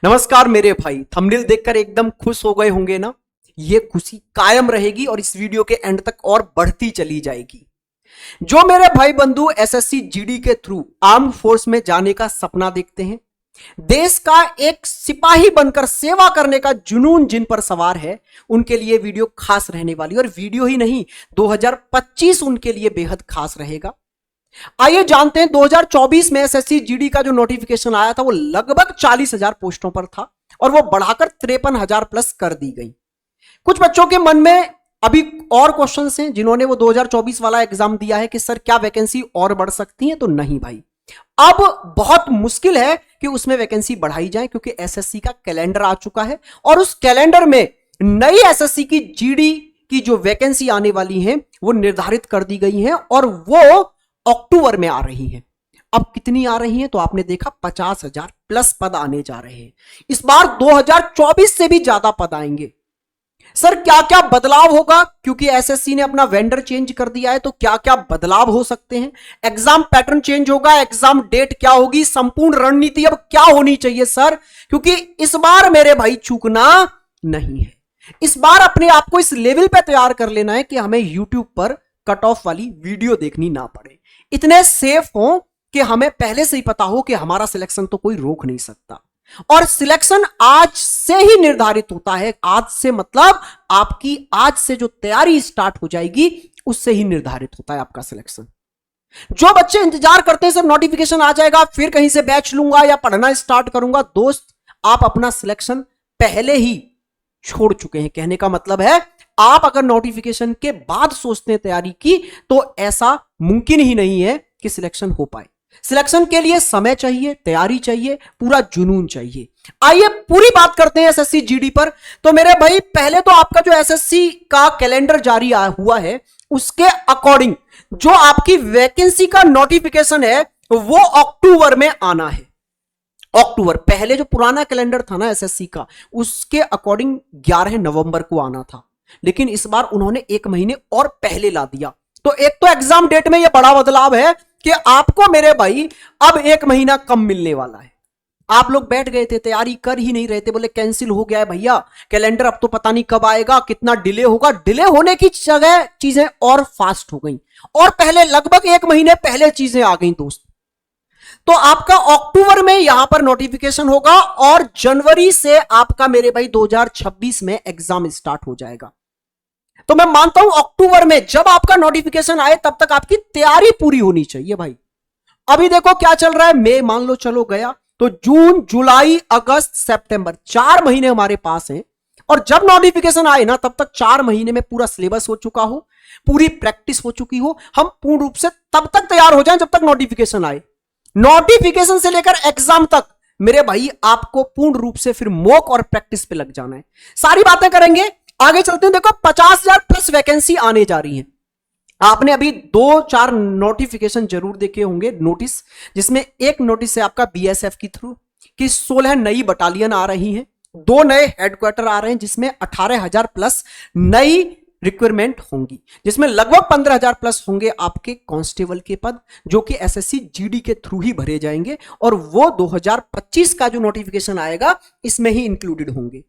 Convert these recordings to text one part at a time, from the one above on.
नमस्कार मेरे भाई, थंबनेल देखकर एकदम खुश हो गए होंगे ना। ये खुशी कायम रहेगी और इस वीडियो के एंड तक और बढ़ती चली जाएगी। जो मेरे भाई बंधु एसएससी जीडी के थ्रू आर्म्ड फोर्स में जाने का सपना देखते हैं, देश का एक सिपाही बनकर सेवा करने का जुनून जिन पर सवार है, उनके लिए वीडियो खास रहने वाली। और वीडियो ही नहीं, 2025 उनके लिए बेहद खास रहेगा। आइए जानते हैं 2024 में एसएससी जीडी का जो नोटिफिकेशन आया था वो लगभग 40,000 पोस्टों पर था और वो बढ़ाकर 53,000 प्लस कर दी गई। कुछ बच्चों के मन में अभी और क्वेश्चंस हैं जिन्होंने वो 2024 वाला एग्जाम दिया है कि सर क्या वैकेंसी और बढ़ सकती है। तो नहीं भाई, अब बहुत मुश्किल है कि उसमें वैकेंसी बढ़ाई जाए, क्योंकि एसएससी का कैलेंडर आ चुका है और उस कैलेंडर में नई एसएससी की जीडी की जो वैकेंसी आने वाली है वो निर्धारित कर दी गई है और वो अक्टूबर में आ रही है। अब कितनी आ रही है तो आपने देखा 50,000 प्लस पद आने जा रहे हैं। इस बार 2024 से भी ज्यादा पद आएंगे। सर क्या क्या बदलाव होगा, क्योंकि एसएससी ने अपना वेंडर चेंज कर दिया है, तो क्या क्या बदलाव हो सकते हैं। एग्जाम पैटर्न चेंज होगा, एग्जाम डेट क्या होगी, संपूर्ण रणनीति अब क्या होनी चाहिए सर, क्योंकि इस बार मेरे भाई चूकना नहीं है। इस बार अपने आप को इस लेवल पे तैयार कर लेना है कि हमें यूट्यूब पर कट ऑफ वाली वीडियो देखनी ना पड़े, इतने सेफ हो कि हमें पहले से ही पता हो कि हमारा सिलेक्शन तो कोई रोक नहीं सकता। और सिलेक्शन आज से ही निर्धारित होता है। आज से मतलब आपकी आज से जो तैयारी स्टार्ट हो जाएगी उससे ही निर्धारित होता है आपका सिलेक्शन। जो बच्चे इंतजार करते हैं सर नोटिफिकेशन आ जाएगा फिर कहीं से बैच लूंगा या पढ़ना स्टार्ट करूंगा, दोस्त आप अपना सिलेक्शन पहले ही छोड़ चुके हैं। कहने का मतलब है आप अगर नोटिफिकेशन के बाद सोचते हैं तैयारी की, तो ऐसा मुमकिन ही नहीं है कि सिलेक्शन हो पाए। सिलेक्शन के लिए समय चाहिए, तैयारी चाहिए, पूरा जुनून चाहिए। आइए पूरी बात करते हैं एसएससी जीडी पर। तो मेरे भाई पहले तो आपका जो एसएससी का कैलेंडर जारी हुआ है उसके अकॉर्डिंग जो आपकी वैकेंसी का नोटिफिकेशन है वो अक्टूबर में आना है। अक्टूबर, पहले जो पुराना कैलेंडर था ना एसएससी का, उसके अकॉर्डिंग 11 नवंबर को आना था, लेकिन इस बार उन्होंने एक महीने और पहले ला दिया। तो एक तो एग्जाम डेट में यह बड़ा बदलाव है कि आपको मेरे भाई अब एक महीना कम मिलने वाला है। आप लोग बैठ गए थे, तैयारी कर ही नहीं रहे थे, बोले कैंसिल हो गया है भैया कैलेंडर, अब तो पता नहीं कब आएगा, कितना डिले होगा। डिले होने की जगह चीजें और फास्ट हो गई और पहले लगभग एक महीने पहले चीजें आ गई दोस्त। तो आपका अक्टूबर में यहां पर नोटिफिकेशन होगा और जनवरी से आपका मेरे भाई 2026 में एग्जाम स्टार्ट हो जाएगा। तो मैं मानता हूं अक्टूबर में जब आपका नोटिफिकेशन आए तब तक आपकी तैयारी पूरी होनी चाहिए भाई। अभी देखो क्या चल रहा है, मई मान लो चलो गया, तो जून जुलाई अगस्त सितंबर 4 महीने हमारे पास हैं। और जब नोटिफिकेशन आए ना तब तक 4 महीने में पूरा सिलेबस हो चुका हो, पूरी प्रैक्टिस हो चुकी हो, हम पूर्ण रूप से तब तक तैयार हो जाएं जब तक नोटिफिकेशन आए। नोटिफिकेशन से लेकर एग्जाम तक मेरे भाई आपको पूर्ण रूप से फिर मॉक और प्रैक्टिस पे लग जाना है। सारी बातें करेंगे, आगे चलते हैं। देखो 50,000 प्लस वैकेंसी आने जा रही है। आपने अभी 2-4 नोटिफिकेशन जरूर देखे होंगे, नोटिस, जिसमें एक नोटिस है आपका बीएसएफ की थ्रू कि 16 नई बटालियन आ रही हैं, 2 नए हेडक्वार्टर आ रहे हैं, जिसमें 18,000 प्लस नई रिक्वायरमेंट होंगी, जिसमें लगभग 15,000 प्लस होंगे आपके कांस्टेबल के पद, जो कि एसएससी जीडी के थ्रू ही भरे जाएंगे और वो 2025 का जो नोटिफिकेशन आएगा इसमें ही इंक्लूडेड होंगे।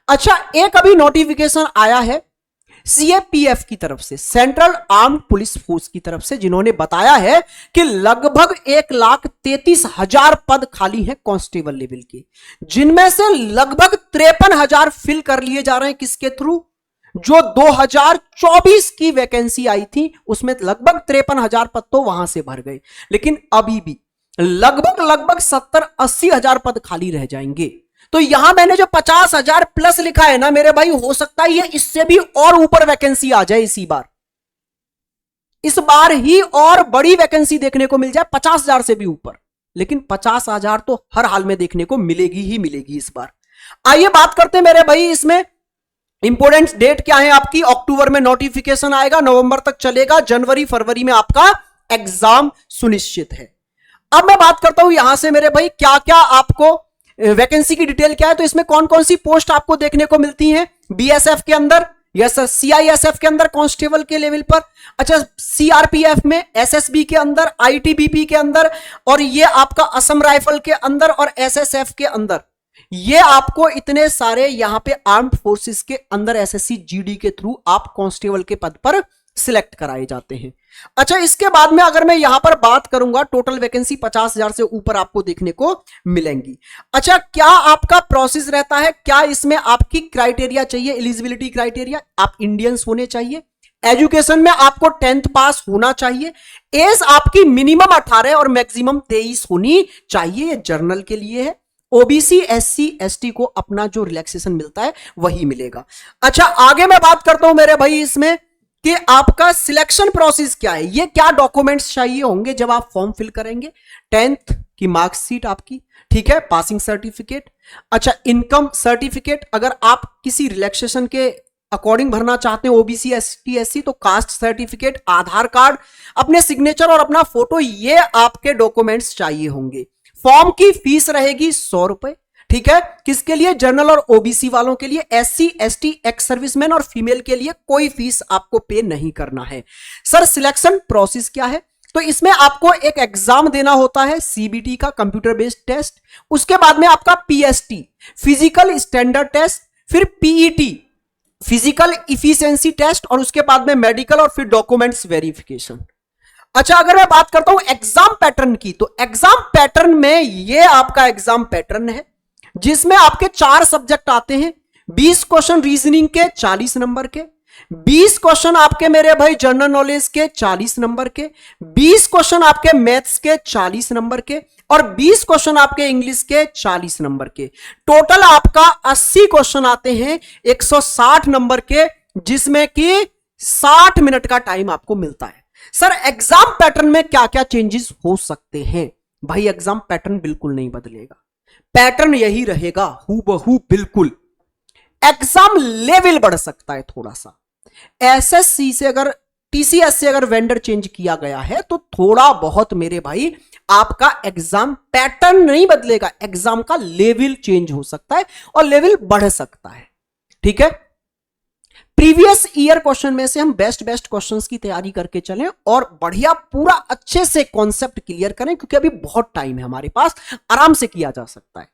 अच्छा, एक अभी नोटिफिकेशन आया है सीएपीएफ की तरफ से, सेंट्रल आर्म्ड पुलिस फोर्स की तरफ से, जिन्होंने बताया है कि लगभग 1,33,000 पद खाली हैं कांस्टेबल लेवल के, जिनमें से लगभग 53,000 फिल कर लिए जा रहे हैं। किसके थ्रू? जो 2024 की वैकेंसी आई थी उसमें लगभग 53,000 पद तो वहां से भर गए, लेकिन अभी भी लगभग 70-80,000 पद खाली रह जाएंगे। तो यहां मैंने जो 50,000 प्लस लिखा है ना मेरे भाई, हो सकता है ये इससे भी और ऊपर वैकेंसी आ जाए इस बार ही और बड़ी वैकेंसी देखने को मिल जाए 50,000 से भी ऊपर, लेकिन 50,000 तो हर हाल में देखने को मिलेगी ही मिलेगी इस बार। आइए बात करते हैं मेरे भाई, इसमें इंपोर्टेंट डेट क्या है आपकी। अक्टूबर में नोटिफिकेशन आएगा, नवंबर तक चलेगा, जनवरी फरवरी में आपका एग्जाम सुनिश्चित है। अब मैं बात करता हूं यहां से मेरे भाई क्या क्या आपको वैकेंसी की डिटेल क्या है। तो इसमें कौन कौन सी पोस्ट आपको देखने को मिलती हैं बीएसएफ के अंदर, यस सीआईएसएफ के अंदर कांस्टेबल के लेवल पर, अच्छा सीआरपीएफ में, एसएसबी के अंदर, आईटीबीपी के अंदर, और ये आपका असम राइफल के अंदर और एसएसएफ के अंदर। ये आपको इतने सारे यहां पे आर्म्ड फोर्सेस के अंदर एसएससी जीडी के थ्रू आप कांस्टेबल के पद पर सिलेक्ट कराए जाते हैं। अच्छा, इसके बाद में अगर मैं यहां पर बात करूंगा, टोटल वैकेंसी 50,000 से ऊपर आपको देखने को मिलेंगी। अच्छा, क्या आपका प्रोसेस रहता है, क्या इसमें आपकी क्राइटेरिया चाहिए, एलिजिबिलिटी क्राइटेरिया, आप इंडियंस होने चाहिए, एजुकेशन में आपको 10th पास होना चाहिए, एज आपकी मिनिमम 18 और मैक्सिमम 23 होनी चाहिए। ये जर्नल के लिए है। ओबीसी एससी एसटी को अपना जो रिलैक्सेशन मिलता है वही मिलेगा। अच्छा, आगे मैं बात करता हूं मेरे भाई इसमें कि आपका सिलेक्शन प्रोसेस क्या है, ये क्या डॉक्यूमेंट्स चाहिए होंगे जब आप फॉर्म फिल करेंगे। 10th की मार्कशीट आपकी, ठीक है, पासिंग सर्टिफिकेट। अच्छा, इनकम सर्टिफिकेट, अगर आप किसी रिलैक्सेशन के अकॉर्डिंग भरना चाहते हैं ओबीसी एसटी एससी, तो कास्ट सर्टिफिकेट, आधार कार्ड, अपने सिग्नेचर और अपना फोटो, ये आपके डॉक्यूमेंट्स चाहिए होंगे। फॉर्म की फीस रहेगी 100 रुपए, ठीक है, किसके लिए, जनरल और ओबीसी वालों के लिए। एससी एसटी एक्स सर्विसमैन और फीमेल के लिए कोई फीस आपको पे नहीं करना है। सर, सिलेक्शन प्रोसेस क्या है, तो इसमें आपको एक एग्जाम देना होता है, सीबीटी का, कंप्यूटर बेस्ड टेस्ट। उसके बाद में आपका पीएसटी, फिजिकल स्टैंडर्ड टेस्ट, फिर पीईटी, फिजिकल इफिशिएंसी टेस्ट, और उसके बाद में मेडिकल, और फिर डॉक्यूमेंट्स वेरिफिकेशन। अच्छा, अगर मैं बात करता हूं एग्जाम पैटर्न की, तो एग्जाम पैटर्न में ये आपका एग्जाम पैटर्न है जिसमें आपके 4 सब्जेक्ट आते हैं। 20 क्वेश्चन रीजनिंग के 40 नंबर के, 20 क्वेश्चन आपके मेरे भाई जनरल नॉलेज के 40 नंबर के, 20 क्वेश्चन आपके मैथ्स के 40 नंबर के, और 20 क्वेश्चन आपके इंग्लिश के 40 नंबर के। टोटल आपका 80 क्वेश्चन आते हैं 160 नंबर के, जिसमें कि 60 मिनट का टाइम आपको मिलता है। सर, एग्जाम पैटर्न में क्या क्या चेंजेस हो सकते हैं? भाई, एग्जाम पैटर्न बिल्कुल नहीं बदलेगा, पैटर्न यही रहेगा हूबहू बिल्कुल। एग्जाम लेवल बढ़ सकता है थोड़ा सा। एसएससी से अगर, टीसीएस से अगर वेंडर चेंज किया गया है तो थोड़ा बहुत मेरे भाई आपका एग्जाम पैटर्न नहीं बदलेगा, एग्जाम का लेवल चेंज हो सकता है और लेवल बढ़ सकता है, ठीक है। प्रीवियस ईयर क्वेश्चन में से हम बेस्ट क्वेश्चंस की तैयारी करके चलें और बढ़िया पूरा अच्छे से कॉन्सेप्ट क्लियर करें, क्योंकि अभी बहुत टाइम है हमारे पास, आराम से किया जा सकता है,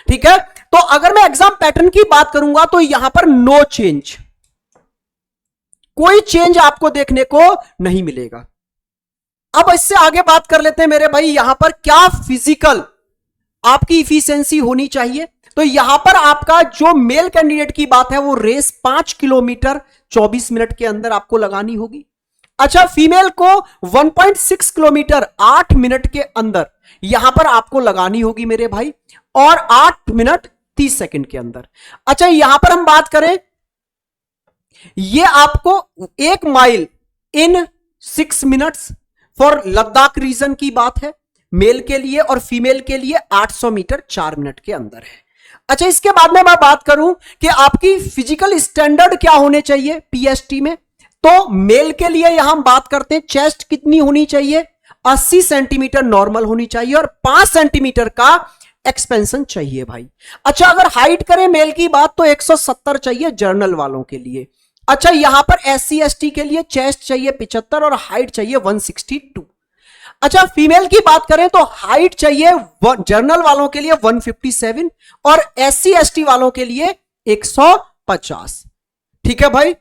ठीक है। तो अगर मैं एग्जाम पैटर्न की बात करूंगा तो यहां पर नो चेंज, कोई चेंज आपको देखने को नहीं मिलेगा। अब इससे आगे बात कर लेते हैं मेरे भाई, यहां पर क्या फिजिकल आपकी इफिशिएंसी होनी चाहिए। तो यहां पर आपका जो मेल कैंडिडेट की बात है वो रेस 5 किलोमीटर 24 मिनट के अंदर आपको लगानी होगी। अच्छा, फीमेल को 1.6 किलोमीटर 8 मिनट के अंदर यहां पर आपको लगानी होगी मेरे भाई, और 8 मिनट 30 सेकंड के अंदर। अच्छा, यहां पर हम बात करें, ये आपको 1 mile in 6 minutes for Ladakh region की बात है, मेल के लिए, और फीमेल के लिए 800 मीटर 4 मिनट के अंदर है। अच्छा, इसके बाद में मैं बात करूं कि आपकी फिजिकल स्टैंडर्ड क्या होने चाहिए पीएसटी में, तो मेल के लिए यहां हम बात करते हैं चेस्ट कितनी होनी चाहिए, 80 सेंटीमीटर नॉर्मल होनी चाहिए और 5 सेंटीमीटर का एक्सपेंशन चाहिए भाई। अच्छा, अगर हाइट करें मेल की बात तो 170 चाहिए जर्नल वालों के लिए। अच्छा, यहां पर एससी एसटी के लिए चेस्ट चाहिए 75 और हाइट चाहिए 162। अच्छा, फीमेल की बात करें तो हाइट चाहिए जर्नल वालों के लिए 157 और एससी एसटी वालों के लिए 150, ठीक है भाई।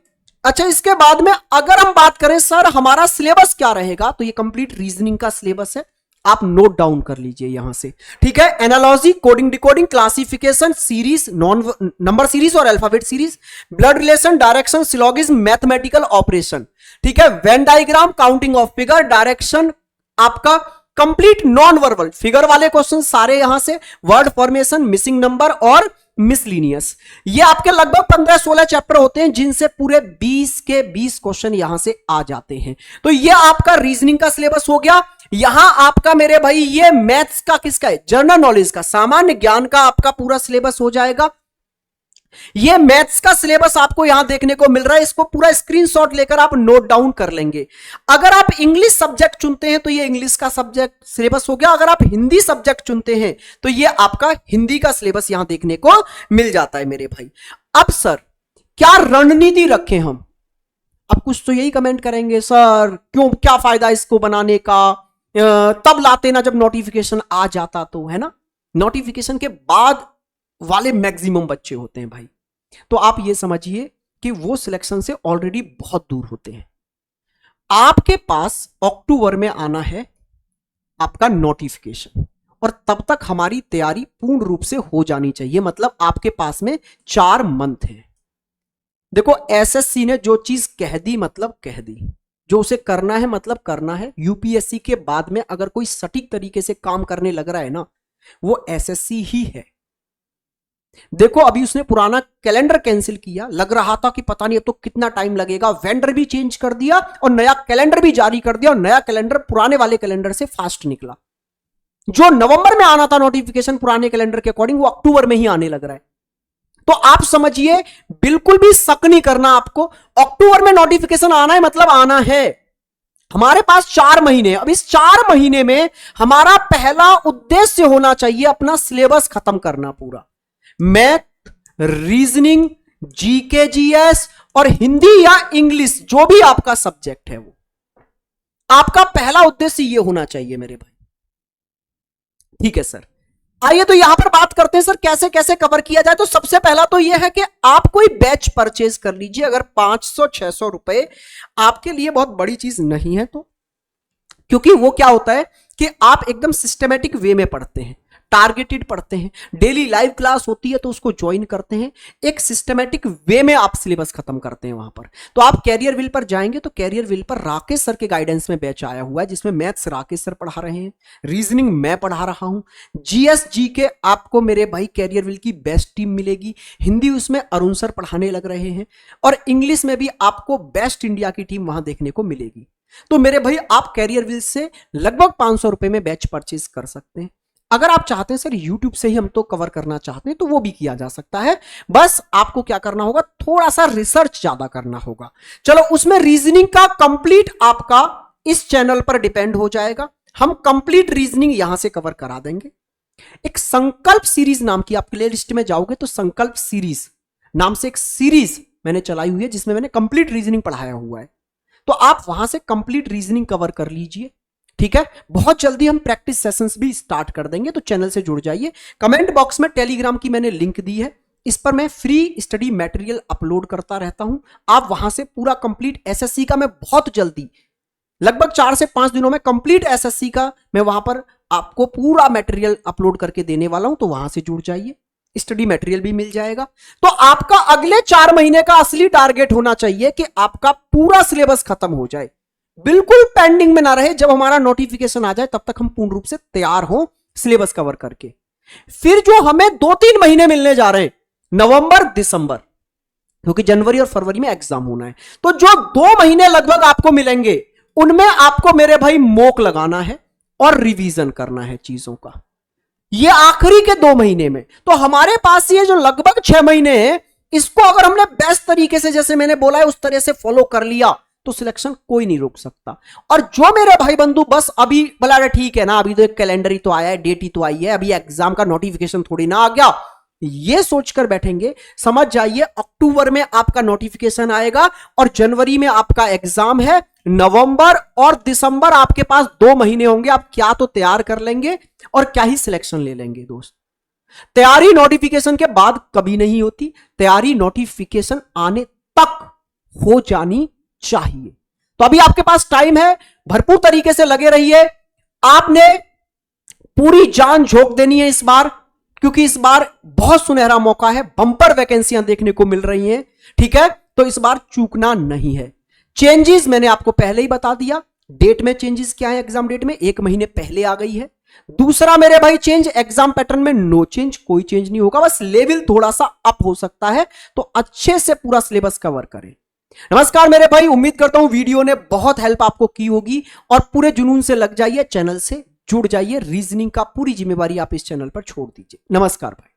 अच्छा, इसके बाद में अगर हम बात करें सर हमारा सिलेबस क्या रहेगा, तो ये कंप्लीट रीजनिंग का सिलेबस है, आप नोट डाउन कर लीजिए यहां से, ठीक है। Analogy, coding decoding, classification, series, non number series और alphabet series, blood relation, direction, syllogism, mathematical operation, ठीक है, Venn diagram, counting of figure, direction, आपका कंप्लीट नॉन वर्बल फिगर वाले क्वेश्चन सारे यहां से, वर्ड फॉर्मेशन, मिसिंग नंबर और miscellaneous, ये आपके लगभग 15-16 चैप्टर होते हैं जिनसे पूरे 20 के 20 क्वेश्चन यहां से आ जाते हैं। तो ये आपका रीजनिंग का सिलेबस हो गया। यहां आपका मेरे भाई ये मैथ्स का किसका है, जनरल नॉलेज का, सामान्य ज्ञान का आपका पूरा सिलेबस हो जाएगा। ये मैथ्स का सिलेबस आपको यहां देखने को मिल रहा है, इसको पूरा स्क्रीनशॉट लेकर आप नोट डाउन कर लेंगे। अगर आप इंग्लिश सब्जेक्ट चुनते हैं तो ये इंग्लिश का सब्जेक्ट सिलेबस हो गया, अगर आप हिंदी सब्जेक्ट चुनते हैं तो ये आपका हिंदी का सिलेबस यहां देखने को मिल जाता है मेरे भाई। अब सर क्या रणनीति रखें हम, अब कुछ तो यही कमेंट करेंगे सर क्यों, क्या फायदा इसको बनाने का, तब लाते ना जब नोटिफिकेशन आ जाता, तो है ना, नोटिफिकेशन के बाद वाले मैक्सिमम बच्चे होते हैं भाई। तो आप ये समझिए कि वो सिलेक्शन से ऑलरेडी बहुत दूर होते हैं। आपके पास अक्टूबर में आना है आपका नोटिफिकेशन, और तब तक हमारी तैयारी पूर्ण रूप से हो जानी चाहिए। मतलब आपके पास में 4 मंथ है। देखो एसएससी ने जो चीज कह दी मतलब कह दी, जो उसे करना है मतलब करना है। यूपीएससी के बाद में अगर कोई सटीक तरीके से काम करने लग रहा है ना, वो एसएससी ही है। देखो अभी उसने पुराना कैलेंडर कैंसिल किया, लग रहा था कि पता नहीं अब तो कितना टाइम लगेगा, वेंडर भी चेंज कर दिया और नया कैलेंडर भी जारी कर दिया, और नया कैलेंडर पुराने वाले कैलेंडर से फास्ट निकला। जो नवंबर में आना था नोटिफिकेशन पुराने कैलेंडर के अकॉर्डिंग, वो अक्टूबर में ही आने लग रहा है। तो आप समझिए, बिल्कुल भी शक नहीं करना आपको, अक्टूबर में नोटिफिकेशन आना है मतलब आना है। हमारे पास 4 महीने। अब इस 4 महीने में हमारा पहला उद्देश्य होना चाहिए अपना सिलेबस खत्म करना पूरा। मैथ, रीजनिंग, जीके जीएस और हिंदी या इंग्लिश, जो भी आपका सब्जेक्ट है, वो आपका पहला उद्देश्य ये होना चाहिए मेरे भाई। ठीक है सर, आइए तो यहां पर बात करते हैं सर कैसे कैसे कवर किया जाए। तो सबसे पहला तो यह है कि आप कोई बैच परचेज कर लीजिए। अगर 500-600 रुपए आपके लिए बहुत बड़ी चीज नहीं है तो, क्योंकि वो क्या होता है कि आप एकदम सिस्टमेटिक वे में पढ़ते हैं, टारगेटेड पढ़ते हैं, डेली लाइव क्लास होती है तो उसको ज्वाइन करते हैं, एक सिस्टमेटिक वे में आप सिलेबस खत्म करते हैं वहां पर। तो आप कैरियर व्हील पर जाएंगे तो कैरियर व्हील पर राकेश सर के गाइडेंस में बैच आया हुआ है, जिसमें मैथ्स राकेश सर पढ़ा रहे हैं, रीजनिंग मैं पढ़ा रहा हूं, जीएस जी के आपको मेरे भाई कैरियर व्हील की बेस्ट टीम मिलेगी, हिंदी उसमें अरुण सर पढ़ाने लग रहे हैं, और इंग्लिश में भी आपको बेस्ट इंडिया की टीम वहां देखने को मिलेगी। तो मेरे भाई आप कैरियर व्हील से लगभग 500 रुपए में बैच परचेज कर सकते हैं। अगर आप चाहते हैं सर YouTube से ही हम तो कवर करना चाहते हैं तो वो भी किया जा सकता है, बस आपको क्या करना होगा, थोड़ा सा रिसर्च ज्यादा करना होगा। चलो उसमें रीजनिंग का कंप्लीट आपका इस चैनल पर डिपेंड हो जाएगा, हम कंप्लीट रीजनिंग यहां से कवर करा देंगे। एक संकल्प सीरीज नाम की, आप प्ले लिस्ट में जाओगे तो संकल्प सीरीज नाम से एक सीरीज मैंने चलाई हुई है, जिसमें मैंने कंप्लीट रीजनिंग पढ़ाया हुआ है। तो आप वहां से कंप्लीट रीजनिंग कवर कर लीजिए। ठीक है, बहुत जल्दी हम प्रैक्टिस सेशंस भी स्टार्ट कर देंगे, तो चैनल से जुड़ जाइए। कमेंट बॉक्स में टेलीग्राम की मैंने लिंक दी है, इस पर मैं फ्री स्टडी मटेरियल अपलोड करता रहता हूं। आप वहां से पूरा कंप्लीट एसएससी का मैं बहुत जल्दी, लगभग 4 से 5 दिनों में कंप्लीट एसएससी का मैं वहां पर आपको पूरा मटेरियल अपलोड करके देने वाला हूं, तो वहां से जुड़ जाइए, स्टडी मटेरियल भी मिल जाएगा। तो आपका अगले 4 महीने का असली टारगेट होना चाहिए कि आपका पूरा सिलेबस खत्म हो जाए, बिल्कुल पेंडिंग में ना रहे। जब हमारा नोटिफिकेशन आ जाए तब तक हम पूर्ण रूप से तैयार हो सिलेबस कवर करके। फिर जो हमें 2-3 महीने मिलने जा रहे हैं, नवंबर दिसंबर, क्योंकि जनवरी और फरवरी में एग्जाम होना है, तो जो 2 महीने लगभग आपको मिलेंगे, उनमें आपको मेरे भाई मॉक लगाना है और रिवीजन करना है चीजों का। ये आखिरी के 2 महीने में, तो हमारे पास ये जो लगभग 6 महीने हैं, इसको अगर हमने बेस्ट तरीके से, जैसे मैंने बोला है, उस तरह से फॉलो कर लिया तो सिलेक्शन कोई नहीं रोक सकता। और जो मेरे भाई बंधु बस अभी बोला ठीक है ना, अभी तो एक कैलेंडर ही तो आया है, डेट ही तो आई है, अभी एग्जाम का नोटिफिकेशन थोड़ी ना आ गया, ये सोचकर बैठेंगे, समझ जाइए अक्टूबर में आपका नोटिफिकेशन आएगा और जनवरी में आपका एग्जाम है। नवंबर और दिसंबर आपके पास 2 महीने होंगे, आप क्या तो तैयार कर लेंगे और क्या ही सिलेक्शन ले लेंगे। दोस्त, तैयारी नोटिफिकेशन के बाद कभी नहीं होती, तैयारी नोटिफिकेशन आने तक हो जानी चाहिए। तो अभी आपके पास टाइम है, भरपूर तरीके से लगे रहिए। आपने पूरी जान झोंक देनी है इस बार, क्योंकि इस बार बहुत सुनहरा मौका है, बंपर वैकेंसियां देखने को मिल रही हैं। ठीक है, तो इस बार चूकना नहीं है। चेंजेस मैंने आपको पहले ही बता दिया, डेट में चेंजेस क्या है, एग्जाम डेट में 1 महीने पहले आ गई है। दूसरा मेरे भाई चेंज, एग्जाम पैटर्न में नो चेंज, कोई चेंज नहीं होगा, बस लेवल थोड़ा सा अप हो सकता है। तो अच्छे से पूरा सिलेबस कवर करें। नमस्कार मेरे भाई, उम्मीद करता हूं वीडियो ने बहुत हेल्प आपको की होगी, और पूरे जुनून से लग जाइए, चैनल से जुड़ जाइए। रीजनिंग का पूरी जिम्मेवारी आप इस चैनल पर छोड़ दीजिए। नमस्कार भाई।